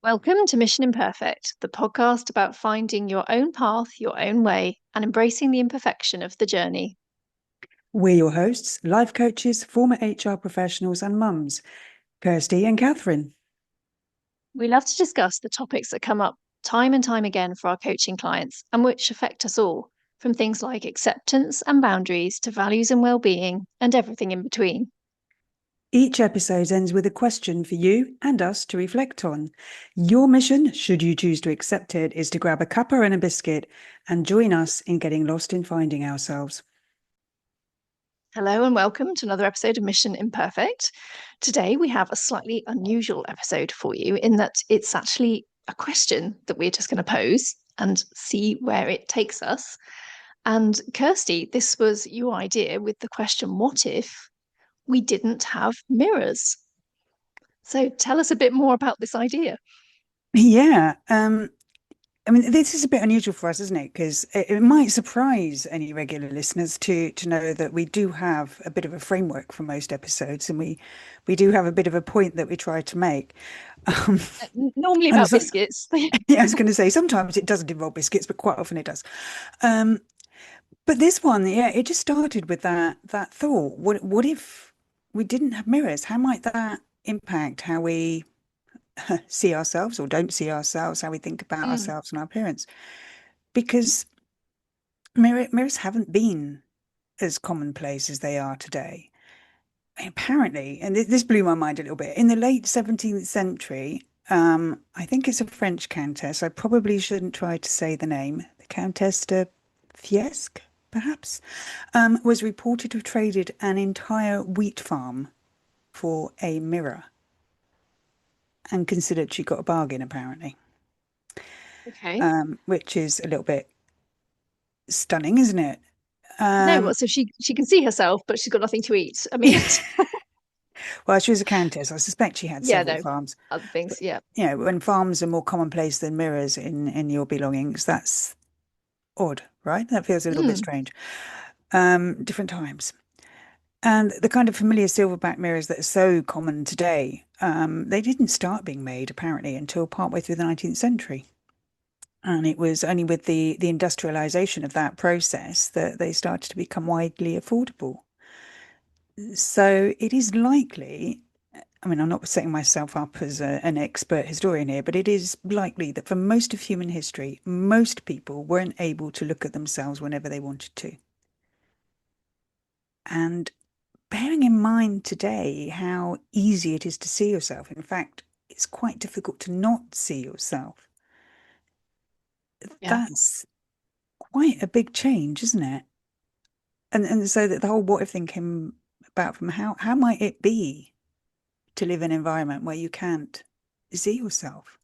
Welcome to Mission Imperfect, the podcast about finding your own path, your own way, and embracing the imperfection of the journey. We're your hosts, life coaches, former HR professionals, and mums, Kirsty and Catherine. We love to discuss the topics that come up time and time again for our coaching clients and which affect us all, from things like acceptance and boundaries to values and well-being and everything in between. Each episode ends with a question for you and us to reflect on. Your mission, should you choose to accept it, is to grab a cuppa and a biscuit and join us in getting lost in finding ourselves. Hello and welcome to another episode of Mission Imperfect. Today we have a slightly unusual episode for you in that it's actually a question that we're just going to pose and see where it takes us. And Kirsty, this was your idea with the question, what if we didn't have mirrors? So tell us a bit more about this idea. Yeah, this is a bit unusual for us, isn't it? Because it might surprise any regular listeners to know that we do have a bit of a framework for most episodes, and we do have a bit of a point that we try to make. Um, Normally and about so, biscuits. yeah, I was going to say sometimes it doesn't involve biscuits, but quite often it does. Um, but this one, yeah, it just started with that thought. What if we didn't have mirrors? How might that impact how we see ourselves or don't see ourselves, how we think about Mm, ourselves and our appearance? Because mirrors haven't been as commonplace as they are today. Apparently, and this blew my mind a little bit, in the late 17th century, I think it's a French countess. I probably shouldn't try to say the name. The Countess de Fiesque, perhaps, was reported to have traded an entire wheat farm for a mirror and considered she got a bargain, apparently, okay. which is a little bit stunning, isn't it? No, Um, well, so she can see herself, but she's got nothing to eat. I mean, well, she was a countess. I suspect she had yeah, several no, farms. other things, But, yeah. when farms are more commonplace than mirrors in your belongings, that's odd, right? That feels a little bit Mm, strange. Different times. And the kind of familiar silverback mirrors that are so common today, they didn't start being made apparently until partway through the 19th century. And it was only with the industrialization of that process that they started to become widely affordable. So it is likely, I mean, I'm not setting myself up as an expert historian here, but it is likely that for most of human history, most people weren't able to look at themselves whenever they wanted to. And bearing in mind today how easy it is to see yourself, in fact, it's quite difficult to not see yourself. yeah. That's quite a big change, isn't it? And so that the whole what if thing came about from how might it be to live in an environment where you can't see yourself?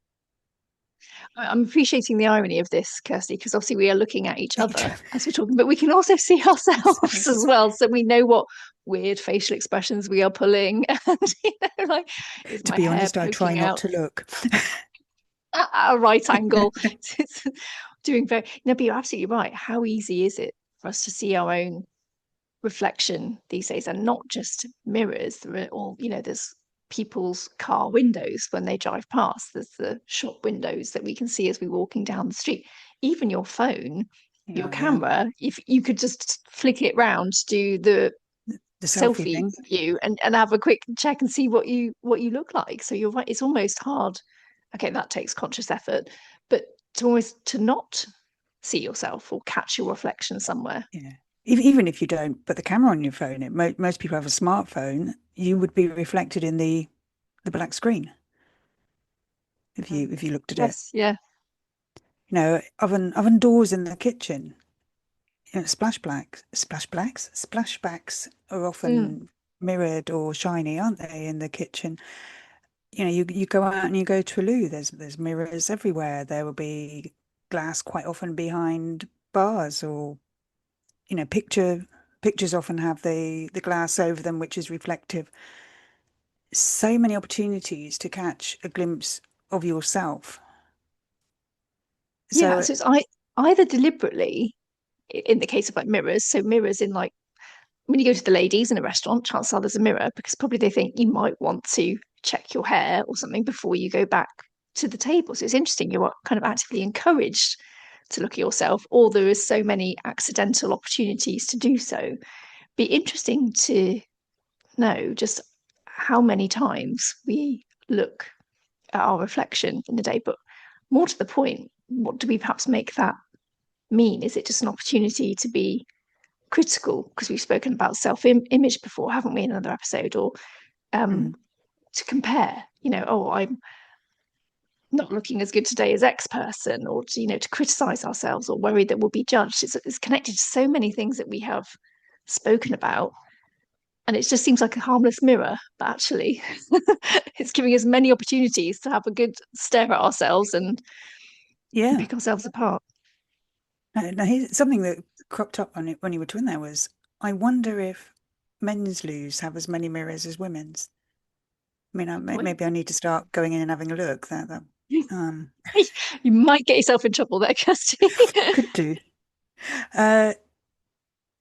I'm appreciating the irony of this, Kirsty, because obviously we are looking at each other as we're talking, but we can also see ourselves as well. So we know what weird facial expressions we are pulling. And, like, is To my be hair honest, I try poking not out to look. at a right angle? It's doing very, no, but you're absolutely right. How easy is it for us to see our own reflection these days, and not just mirrors? There are all, there's people's car windows when they drive past. There's the shop windows that we can see as we're walking down the street. Even your phone, your Yeah, yeah. camera, if you could just flick it round to do the The selfie selfie thing. view and have a quick check and see what you look like. So you're right, it's almost hard. Okay, that takes conscious effort, but to almost to not see yourself or catch your reflection somewhere. Yeah. Even if you don't put the camera on your phone, most people have a smartphone. You would be reflected in the black screen if you looked at it. Yes, yeah. Oven doors in the kitchen. Splashbacks are Mm. often mirrored or shiny, aren't they, in the kitchen? You go out and you go to a loo. There's mirrors everywhere. There will be glass quite often behind bars, or pictures often have the glass over them, which is reflective. So many opportunities to catch a glimpse of yourself. Yeah, So so it's either deliberately, in the case of like mirrors, so mirrors in like when you go to the ladies in a restaurant, chances are there's a mirror because probably they think you might want to check your hair or something before you go back to the table. So it's interesting, you're kind of actively encouraged to look at yourself, or there is so many accidental opportunities to do so. Be interesting to know just how many times we look at our reflection in the day. But more to the point, what do we perhaps make that mean? Is it just an opportunity to be critical? Because we've spoken about self-image before, haven't we, in another episode? Or Mm. to compare, oh, I'm not looking as good today as X person, or to criticize ourselves or worry that we'll be judged. It's connected to so many things that we have spoken about. And it just seems like a harmless mirror, but actually, it's giving us many opportunities to have a good stare at ourselves and Yeah. pick ourselves apart. Now, here's something that cropped up when you were talking there was, I wonder if men's loos have as many mirrors as women's. I mean, Good point. maybe I need to start going in and having a look. That um You might get yourself in trouble there, Kirsty. could do. Uh,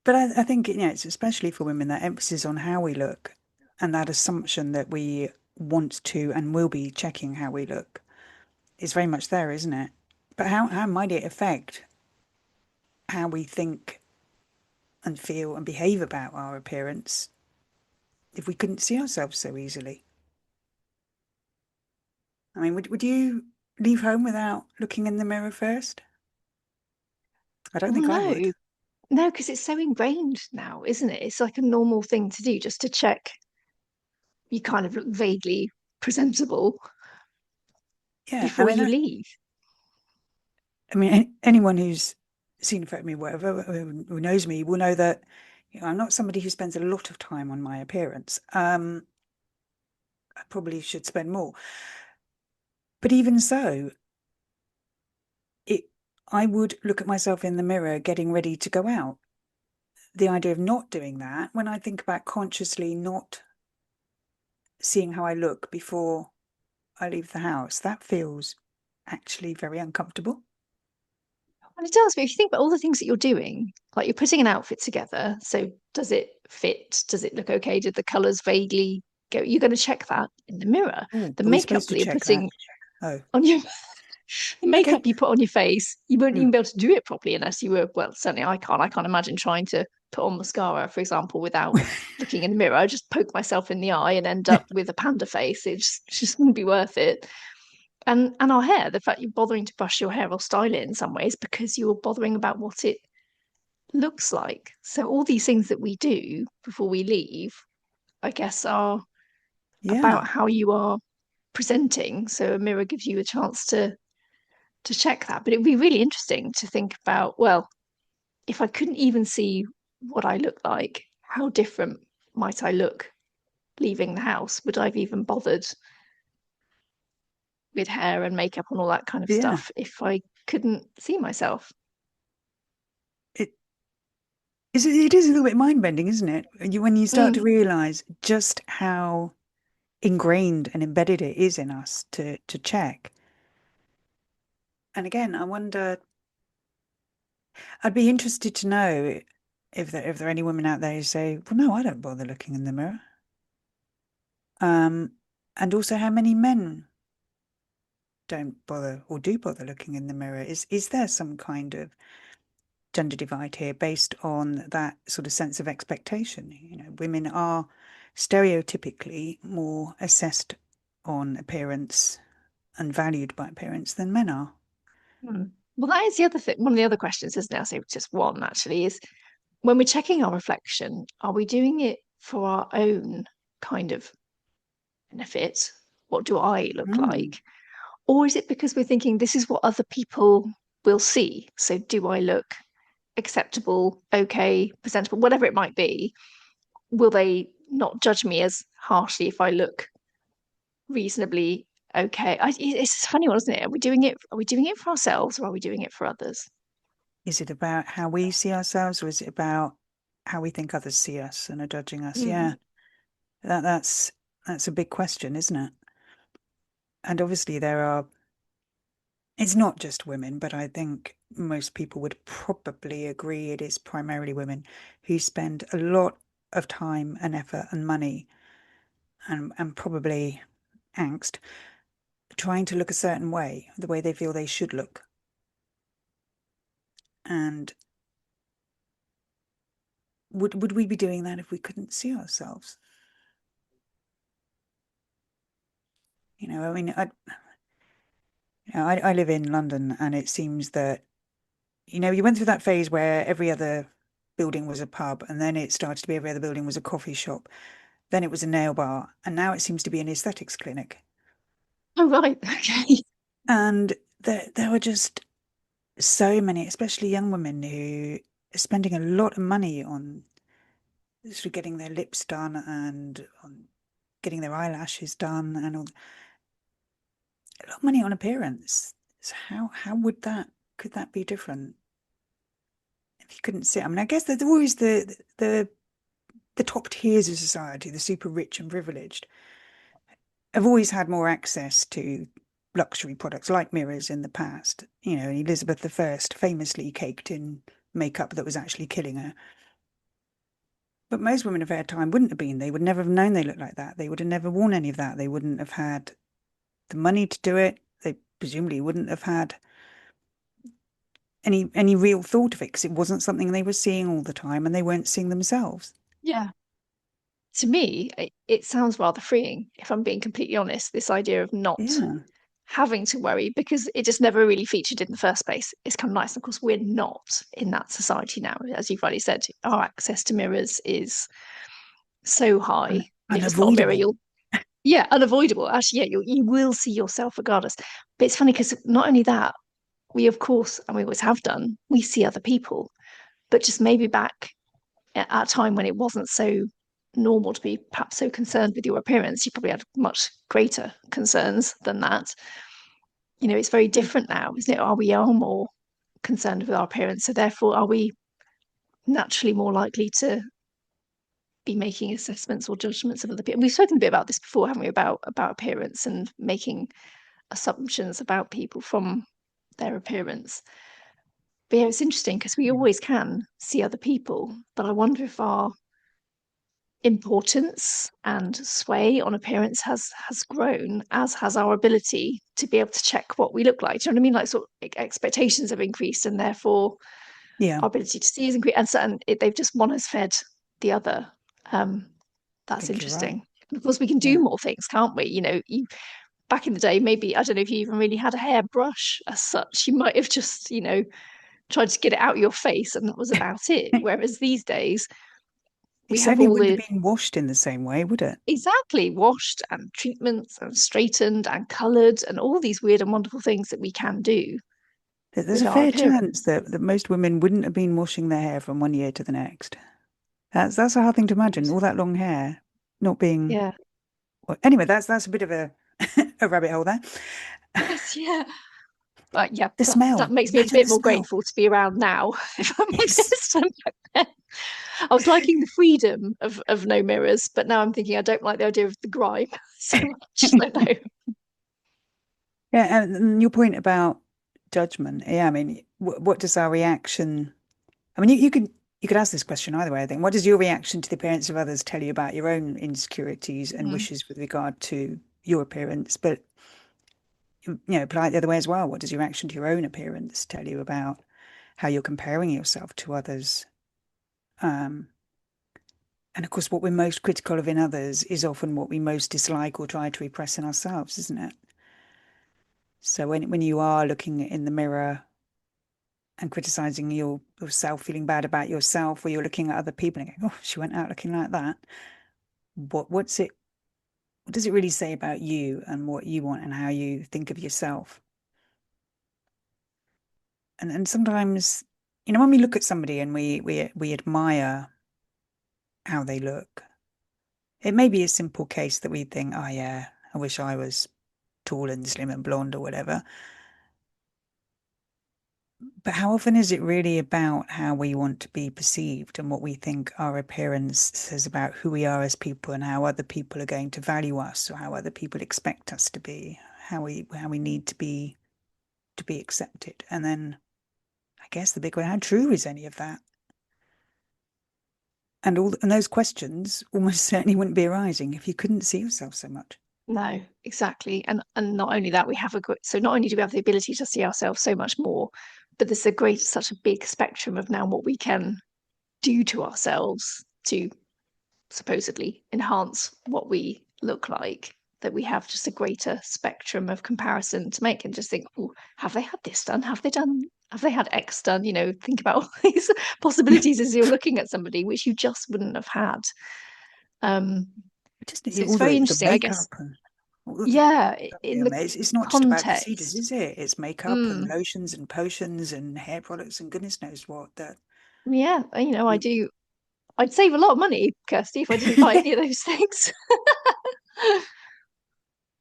but I think, it's especially for women, that emphasis on how we look and that assumption that we want to and will be checking how we look is very much there, isn't it? But how might it affect how we think and feel and behave about our appearance if we couldn't see ourselves so easily? I mean, would you leave home without looking in the mirror first? I don't Well, think I would. no, no, because it's so ingrained now, isn't it? It's like a normal thing to do just to check you kind of look vaguely presentable Yeah, before you leave. I mean, anyone who's seen a photo of me, whatever, who knows me, will know that I'm not somebody who spends a lot of time on my appearance. I probably should spend more, but even so, it I would look at myself in the mirror getting ready to go out. The idea of not doing that, when I think about consciously not seeing how I look before I leave the house, that feels actually very uncomfortable. And it does, but if you think about all the things that you're doing, like you're putting an outfit together, so does it fit? Does it look okay? Did the colours vaguely go? You're going to check that in the mirror. Oh, The are we makeup supposed to that you're check that? putting Oh, on your the okay. makeup you put on your face, you won't Mm. even be able to do it properly unless you were, well, certainly I can't. I can't imagine trying to put on mascara, for example, without looking in the mirror. I just poke myself in the eye and end up with a panda face. It just wouldn't be worth it. And our hair, the fact you're bothering to brush your hair or style it in some ways because you're bothering about what it looks like. So all these things that we do before we leave, I guess, are Yeah. about how you are presenting. So a mirror gives you a chance to check that. But it'd be really interesting to think about, well, if I couldn't even see what I look like, how different might I look leaving the house? Would I have even bothered with hair and makeup and all that kind of Yeah. stuff if I couldn't see myself? It it is a little bit mind bending, isn't it? When you start to Mm. realize just how ingrained and embedded it is in us to check. And again, I wonder, I'd be interested to know if there are any women out there who say, well, no, I don't bother looking in the mirror. Um, and also how many men don't bother or do bother looking in the mirror. Is there some kind of gender divide here based on that sort of sense of expectation? Women are stereotypically more assessed on appearance and valued by appearance than men are. Mm. Well, that is the other thing. One of the other questions, isn't it? I say just one actually is when we're checking our reflection, are we doing it for our own kind of benefit? What do I look Mm. like? Or is it because we're thinking this is what other people will see? So do I look acceptable, okay, presentable, whatever it might be? Will they not judge me as harshly if I look reasonably okay? It's a funny one, isn't it? Are we doing it for ourselves or are we doing it for others? Is it about how we see ourselves, or is it about how we think others see us and are judging us? Mm. Yeah, that's a big question, isn't it? And obviously it's not just women, but I think most people would probably agree it is primarily women who spend a lot of time and effort and money and probably angst trying to look a certain way, the way they feel they should look. And would we be doing that if we couldn't see ourselves? I mean, I live in London, and it seems that, you went through that phase where every other building was a pub, and then it started to be every other building was a coffee shop. Then it was a nail bar, and now it seems to be an aesthetics clinic. Oh, right. Okay. And there were just so many, especially young women who are spending a lot of money on sort of getting their lips done and on getting their eyelashes done and all, a lot of money on appearance. So how would that could that be different if you couldn't see it? I mean, I guess there's always the top tiers of society, the super rich and privileged, have always had more access to luxury products like mirrors in the past. Elizabeth I famously caked in makeup that was actually killing her. But most women of her time wouldn't have been. They would never have known they looked like that. They would have never worn any of that. They wouldn't have had the money to do it. They presumably wouldn't have had any real thought of it because it wasn't something they were seeing all the time and they weren't seeing themselves. Yeah. To me, it sounds rather freeing, if I'm being completely honest, this idea of not Yeah. having to worry because it just never really featured in the first place. It's kind of nice. Of course, we're not in that society now. As you've already said, our access to mirrors is so high. And if it's not a mirror, Unavoidable. you'll, yeah, unavoidable. Actually, yeah, you will see yourself regardless. But it's funny because not only that, we, of course, and we always have done, we see other people, but just maybe back at a time when it wasn't so normal to be perhaps so concerned with your appearance, you probably had much greater concerns than that. It's very Yeah. different now, isn't it? We are more concerned with our appearance, so therefore are we naturally more likely to be making assessments or judgments of other people. We've spoken a bit about this before, haven't we, about appearance and making assumptions about people from their appearance. But yeah, it's interesting because we Yeah. always can see other people, but I wonder if our importance and sway on appearance has grown, as has our ability to be able to check what we look like. Do you know what I mean? Like, sort of expectations have increased, and therefore Yeah. our ability to see is increased, and, they've just one has fed the other. Um, I that's think you're right. interesting. And of course, we can do Yeah. more things, can't we? Back in the day, maybe I don't know if you even really had a hairbrush as such. You might have just, tried to get it out of your face, and that was about it. Whereas these days, It we have certainly all wouldn't have the been washed in the same way, would it? exactly washed and treatments and straightened and coloured and all these weird and wonderful things that we can do There's with a our fair chance appearance. that most women wouldn't have been washing their hair from one year to the next. That's a hard thing to imagine, all that long hair not being. Yeah. Well, anyway, that's a bit of a a rabbit hole there. Yes, yeah. But yeah, The that smell. makes me a Imagine bit the more smell. grateful to be around now, if I'm Yes. honest. I was liking the freedom of no mirrors, but now I'm thinking I don't like the idea of the grime so much. So no. Yeah, and your point about judgment. Yeah, I mean, what does our reaction? I mean, you could ask this question either way, I think. What does your reaction to the appearance of others tell you about your own insecurities and Mm. wishes with regard to your appearance? But apply it the other way as well. What does your reaction to your own appearance tell you about how you're comparing yourself to others? Um, and of course, what we're most critical of in others is often what we most dislike or try to repress in ourselves, isn't it? So when you are looking in the mirror and criticizing yourself, feeling bad about yourself, or you're looking at other people and going, "Oh, she went out looking like that." What's it? What does it really say about you and what you want and how you think of yourself? And sometimes, when we look at somebody and we admire how they look, it may be a simple case that we think, "Oh yeah, I wish I was tall and slim and blonde or whatever." But how often is it really about how we want to be perceived and what we think our appearance says about who we are as people and how other people are going to value us or how other people expect us to be, how we need to be accepted? And then I guess the big one, how true is any of that? And those questions almost certainly wouldn't be arising if you couldn't see yourself so much. No, exactly. And not only that, we have a good, so not only do we have the ability to see ourselves so much more, but there's a great, such a big spectrum of now what we can do to ourselves to supposedly enhance what we look like, that we have just a greater spectrum of comparison to make and just think, oh, have they had this done? Have they had X done? Think about all these possibilities as you're looking at somebody which you just wouldn't have had. Um, Just so it's all very the interesting, I guess. makeup and all the Yeah, in yeah, the it's not just about procedures, context. is it? It's makeup and Mm, lotions and potions and hair products and goodness knows what that yeah, I you do. I'd save a lot of money, Kirsty, if I didn't buy any of those things.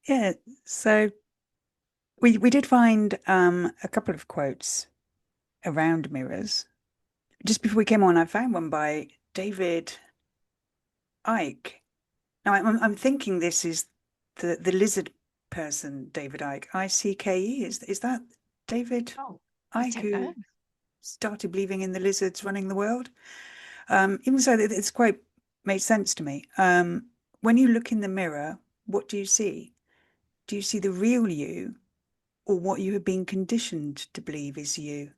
yeah. So we did find a couple of quotes around mirrors. Just before we came on, I found one by David Icke. Now I'm thinking this is the lizard person, David Icke, Icke. Is that David Oh, I Icke don't know. who started believing in the lizards running the world? Even so, it's quite made sense to me. When you look in the mirror, what do you see? Do you see the real you or what you have been conditioned to believe is you?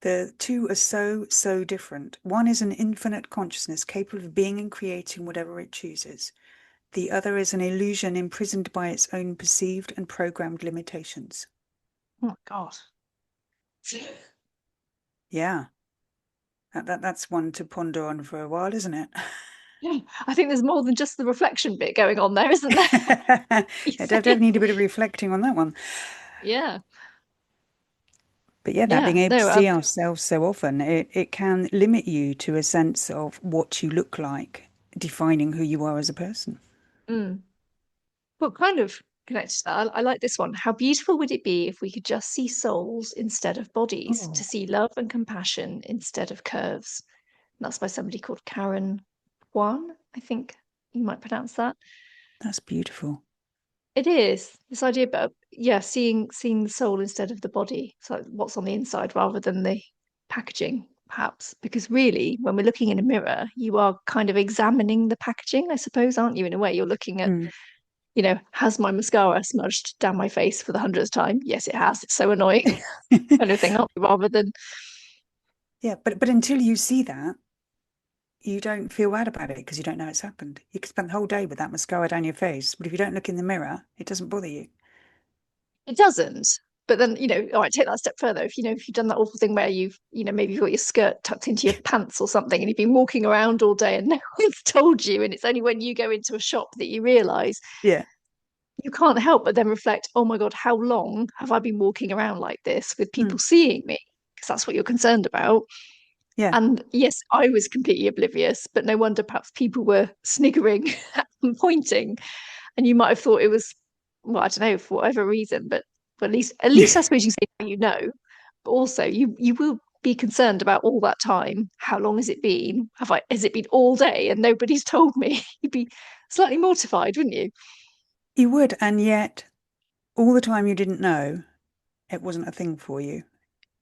The two are so different. One is an infinite consciousness capable of being and creating whatever it chooses. The other is an illusion imprisoned by its own perceived and programmed limitations. Oh my God. Yeah, that's one to ponder on for a while, isn't it? Yeah, I think there's more than just the reflection bit going on there, isn't there? You Yeah, say? definitely need a bit of reflecting on that one. Yeah, But yeah, that being yeah. able to No, see ourselves so often, it can limit you to a sense of what you look like, defining who you are as a person. mm. Well, kind of connected to that, I like this one. How beautiful would it be if we could just see souls instead of bodies, to Oh, see love and compassion instead of curves? And that's by somebody called Karen Juan, I think you might pronounce that. that's beautiful. It is this idea about, yeah, seeing the soul instead of the body, so what's on the inside rather than the packaging, perhaps. Because really, when we're looking in a mirror, you are kind of examining the packaging, I suppose, aren't you? In a way, you're looking at, Mm. has my mascara smudged down my face for the hundredth time? Yes, it has. It's so annoying, kind of thing, aren't we? Rather than, Yeah, but until you see that, you don't feel bad about it because you don't know it's happened. You can spend the whole day with that mascara down your face, but if you don't look in the mirror, it doesn't bother you. it doesn't. But then, all right, take that a step further. If you've done that awful thing where maybe you've got your skirt tucked into your pants or something, and you've been walking around all day and no one's told you, and it's only when you go into a shop that you realize, Yeah. you can't help but then reflect, oh my God, how long have I been walking around like this with Mm. people seeing me? Because that's what you're concerned about. Yeah. And yes, I was completely oblivious, but no wonder perhaps people were sniggering and pointing, and you might have thought it was, well, I don't know, for whatever reason, but at least I suppose you can say now you know, but also you will be concerned about all that time. How long has it been? Has it been all day and nobody's told me? You'd be slightly mortified, wouldn't you? You would, and yet all the time you didn't know, it wasn't a thing for you.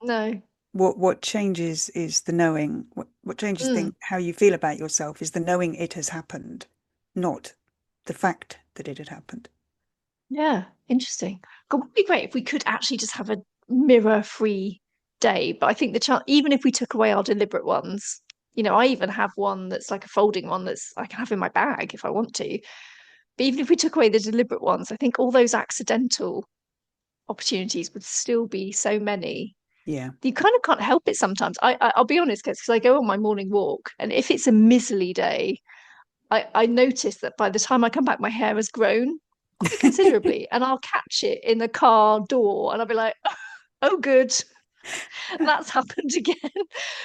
No. What changes is the knowing. What changes Mm, how you feel about yourself is the knowing it has happened, not the fact that it had happened. yeah, interesting. God, would be great if we could actually just have a mirror-free day. But I think even if we took away our deliberate ones, I even have one that's like a folding one that's I can have in my bag if I want to. But even if we took away the deliberate ones, I think all those accidental opportunities would still be so many. Yeah. You kind of can't help it sometimes. I'll be honest, because I go on my morning walk, and if it's a miserly day, I notice that by the time I come back, my hair has grown quite considerably, and I'll catch it in the car door, and I'll be like, "Oh, good, that's happened again."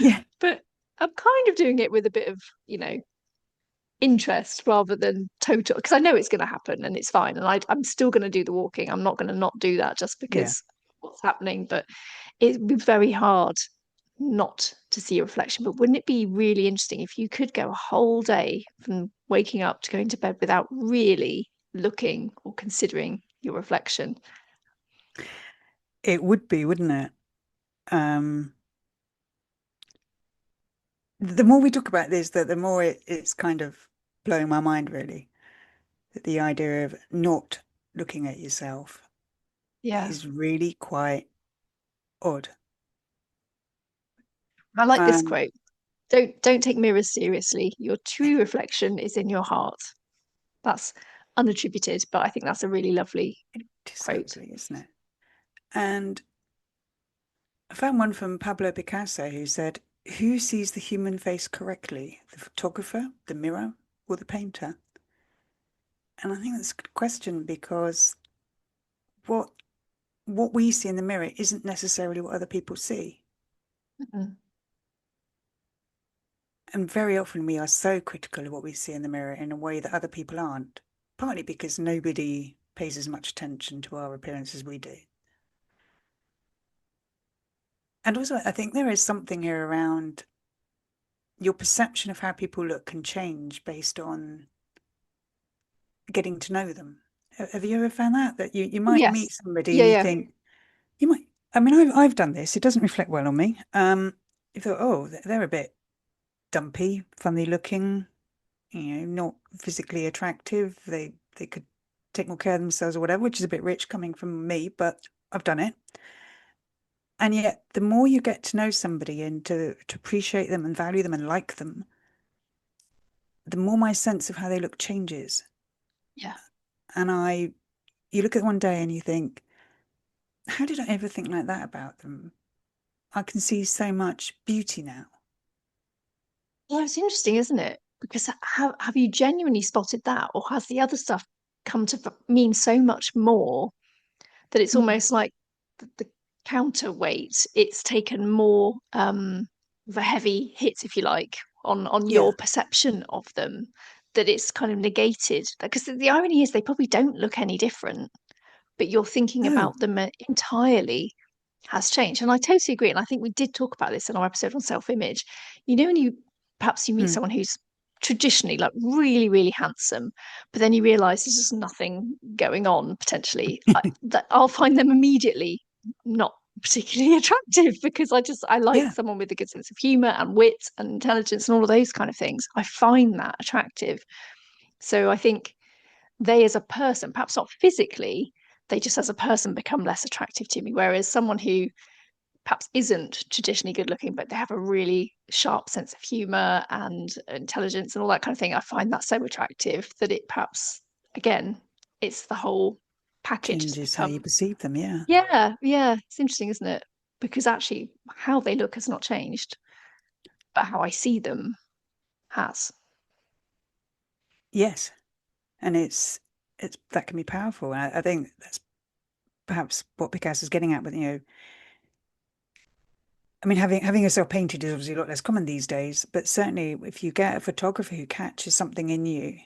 Yeah. But I'm kind of doing it with a bit of, interest rather than total, because I know it's going to happen and it's fine, and I'm still going to do the walking. I'm not going to not do that just Yeah. because what's happening. But it'd be very hard not to see a reflection. But wouldn't it be really interesting if you could go a whole day from waking up to going to bed without really looking or considering your reflection? It would be, wouldn't it? Um, the more we talk about this, the more it's kind of blowing my mind, really. that the idea of not looking at yourself Yeah. is really quite odd. I like this Um, quote. Don't take mirrors seriously. Your true reflection is in your heart. That's unattributed, but I think that's a really lovely it is quote. lovely, isn't it? And I found one from Pablo Picasso who said, "Who sees the human face correctly? The photographer, the mirror, or the painter?" And I think that's a good question because what what we see in the mirror isn't necessarily what other people see. Mhm. And very often we are so critical of what we see in the mirror in a way that other people aren't, partly because nobody pays as much attention to our appearance as we do. And also, I think there is something here around your perception of how people look can change based on getting to know them. Have you ever found that? That you Oh, might meet yes. somebody Yeah, and you yeah. think, you might, I mean, I've done this, it doesn't reflect well on me. You thought, oh, they're a bit dumpy, funny looking, not physically attractive. They could take more care of themselves or whatever, which is a bit rich coming from me, but I've done it. And yet, the more you get to know somebody and to appreciate them and value them and like them, the more my sense of how they look changes. Yeah. And you look at one day and you think, how did I ever think like that about them? I can see so much beauty now. Well, it's interesting, isn't it? Because have you genuinely spotted that, or has the other stuff come to mean so much more that it's Mm. almost like the counterweight? It's taken more of a heavy hit, if you like, on Yeah. your perception of them, that it's kind of negated. Because the irony is they probably don't look any different, but you're thinking No. about them entirely has changed. And I totally agree. And I think we did talk about this in our episode on self-image. When you perhaps you meet Mm. someone who's traditionally like really, really handsome, but then you realize there's just nothing going on potentially, that I'll find them immediately not particularly attractive because I like Yeah. someone with a good sense of humor and wit and intelligence and all of those kind of things. I find that attractive. So I think they as a person, perhaps not physically, they just as a person become less attractive to me. Whereas someone who perhaps isn't traditionally good looking, but they have a really sharp sense of humor and intelligence and all that kind of thing, I find that so attractive that it perhaps, again, it's the whole package has Changes how you become, perceive them. Yeah. yeah, yeah, it's interesting, isn't it? Because actually, how they look has not changed, but how I see them has. Yes. And it's that can be powerful. And I think that's perhaps what Picasso's getting at with, I mean, having yourself painted is obviously a lot less common these days, but certainly if you get a photographer who catches something in you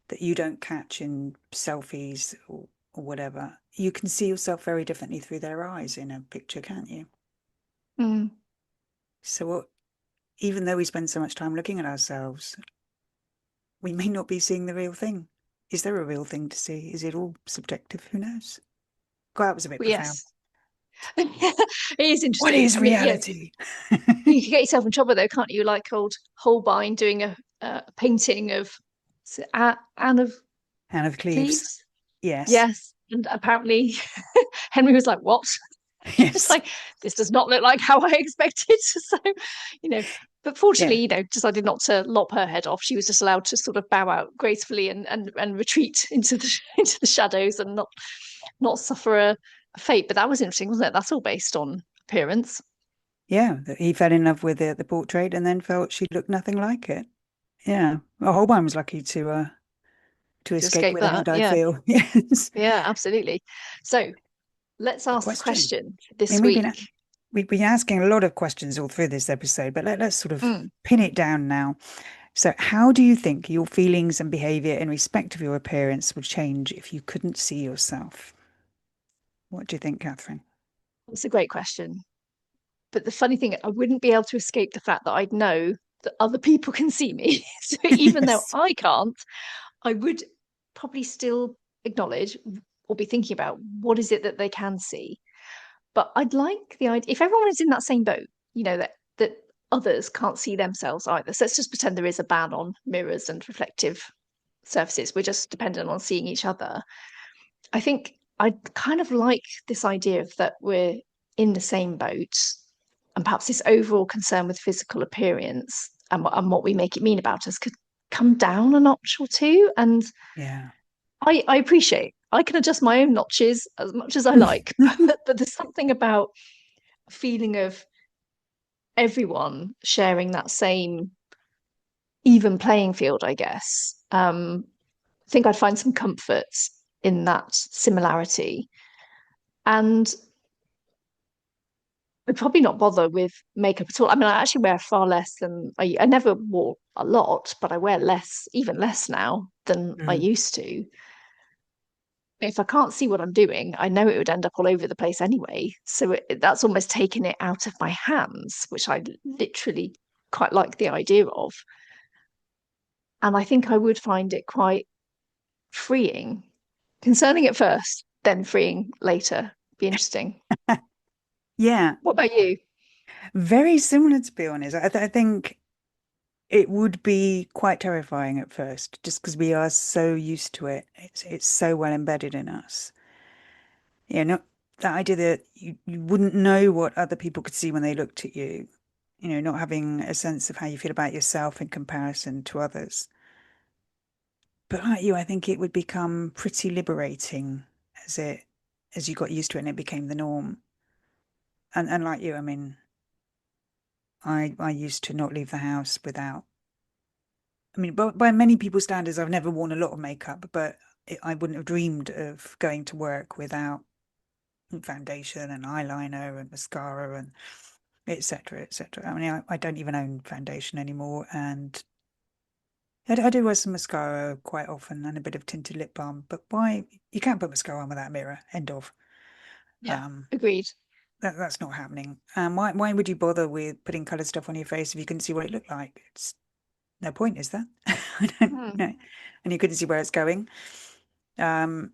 that you don't catch in selfies or whatever, you can see yourself very differently through their eyes in a picture, can't you? Mm. So even though we spend so much time looking at ourselves, we may not be seeing the real thing. Is there a real thing to see? Is it all subjective? Who knows? God, that was a bit But profound. yes, it is What interesting. is I mean, reality? you can get yourself in trouble though, can't you? Like old Holbein doing a painting of Anne of Anne of Cleves. Cleves. Yes. Yes, and apparently Henry was like, "What?" It's Yes. like this does not look like how I expected. So, you know, but fortunately, Yeah. decided not to lop her head off. She was just allowed to sort of bow out gracefully and retreat into the into the shadows and not suffer a fate. But that was interesting, wasn't it? That's all based on appearance Yeah. He fell in love with the portrait and then felt she looked nothing like it. Yeah. Well, Holbein was lucky to to escape escape with that. out, I Yeah, feel. Yes. yeah, absolutely. So let's The ask the question. question I mean, this week. we've been asking a lot of questions all through this episode, but let's sort of Mm. pin it down now. So, how do you think your feelings and behavior in respect of your appearance would change if you couldn't see yourself? What do you think, Catherine? That's a great question. But the funny thing, I wouldn't be able to escape the fact that I'd know that other people can see me. So even though Yes. I can't, I would probably still acknowledge or be thinking about what is it that they can see. But I'd like the idea if everyone is in that same boat, that others can't see themselves either. So let's just pretend there is a ban on mirrors and reflective. surfaces. We're just dependent on seeing each other. I think I kind of like this idea of that we're in the same boat, and perhaps this overall concern with physical appearance and what we make it mean about us could come down a notch or two. And Yeah. I appreciate I can adjust my own notches as much as I like, but there's something about a feeling of everyone sharing that same even playing field, I guess. I think I'd find some comfort in that similarity. And I'd probably not bother with makeup at all. I mean, I actually wear far less than I never wore a lot, but I wear less, even less now than I Mm. used to. If I can't see what I'm doing, I know it would end up all over the place anyway. So that's almost taken it out of my hands, which I literally quite like the idea of. And I think I would find it quite freeing, concerning at first, then freeing later. Be interesting. Yeah, What about you? very similar to be honest. I think it would be quite terrifying at first, just because we are so used to it. It's so well embedded in us. Yeah, not that idea that you wouldn't know what other people could see when they looked at you. Not having a sense of how you feel about yourself in comparison to others. But like you, I think it would become pretty liberating as you got used to it and it became the norm. And like you, I mean, I used to not leave the house without. I mean, by many people's standards, I've never worn a lot of makeup, but I wouldn't have dreamed of going to work without foundation and eyeliner and mascara and etc. etc. I mean, I don't even own foundation anymore, and I do wear some mascara quite often and a bit of tinted lip balm. But why you can't put mascara on without a mirror? End of. Yeah, Um, agreed. that's not happening. Why would you bother with putting colored stuff on your face if you can see what it looked like? It's no point, is there? I don't Hmm. know. And you couldn't see where it's going. Um,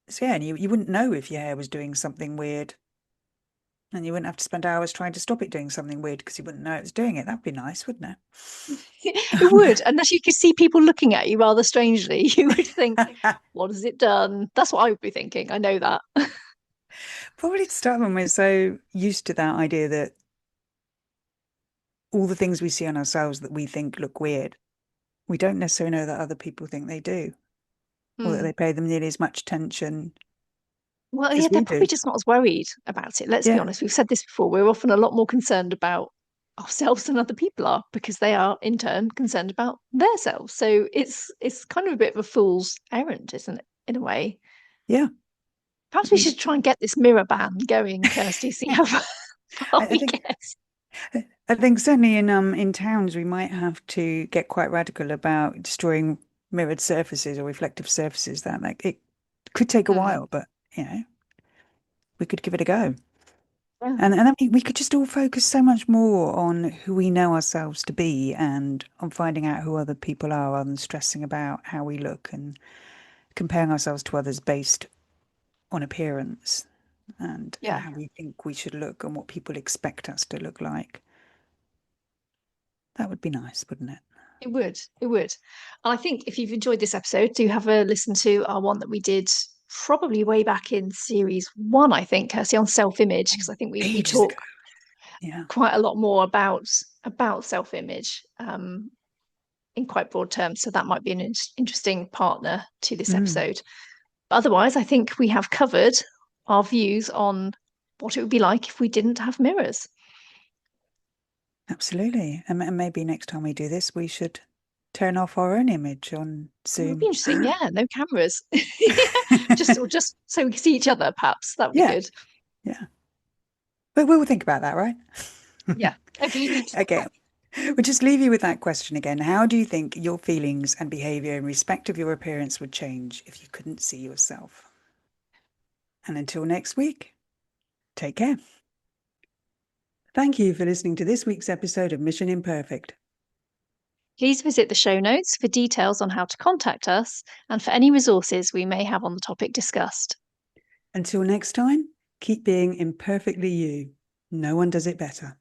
so yeah, and you wouldn't know if your hair was doing something weird, and you wouldn't have to spend hours trying to stop it doing something weird because you wouldn't know it was doing it. That'd be nice, wouldn't It would, unless you could see people looking at you rather strangely, you would think, it? what has it done? That's what I would be thinking. I know that. Probably to start when we're so used to that idea that all the things we see on ourselves that we think look weird, we don't necessarily know that other people think they do, or that Hmm. they pay them nearly as much attention Well, yeah, as they're we probably do. just not as worried about it. Let's be Yeah, honest. We've said this before. We're often a lot more concerned about ourselves than other people are because they are in turn concerned about their selves. So it's kind of a bit of a fool's errand, isn't it, in a way? yeah. Perhaps we We, should try and get this mirror ban going, Kirsty, see how far I we think get. I think certainly in towns we might have to get quite radical about destroying mirrored surfaces or reflective surfaces. That like it could take a Hmm. while, but we could give it a go. Yeah. And I mean, we could just all focus so much more on who we know ourselves to be and on finding out who other people are rather than stressing about how we look and comparing ourselves to others based on appearance and Yeah. how we think we should look and what people expect us to look like. That would be nice, wouldn't it? It would. It would. And I think if you've enjoyed this episode, do have a listen to our one that we did probably way back in series one, I think, Kirsty, on self-image, because I think we Ages ago. talk Yeah. quite a lot more about self-image in quite broad terms. So that might be an interesting partner to this Mm, episode. But otherwise, I think we have covered our views on what it would be like if we didn't have mirrors. absolutely. And maybe next time we do this, we should turn off our own image on It would be Zoom. interesting, yeah. No cameras, just so we can see each other. Perhaps that would be Yeah, good. yeah. But we'll think about that, right? Yeah. Okay. Okay. We'll just leave you with that question again. How do you think your feelings and behavior in respect of your appearance would change if you couldn't see yourself? And until next week, take care. Thank you for listening to this week's episode of Mission Imperfect. Please visit the show notes for details on how to contact us and for any resources we may have on the topic discussed. Until next time, keep being imperfectly you. No one does it better.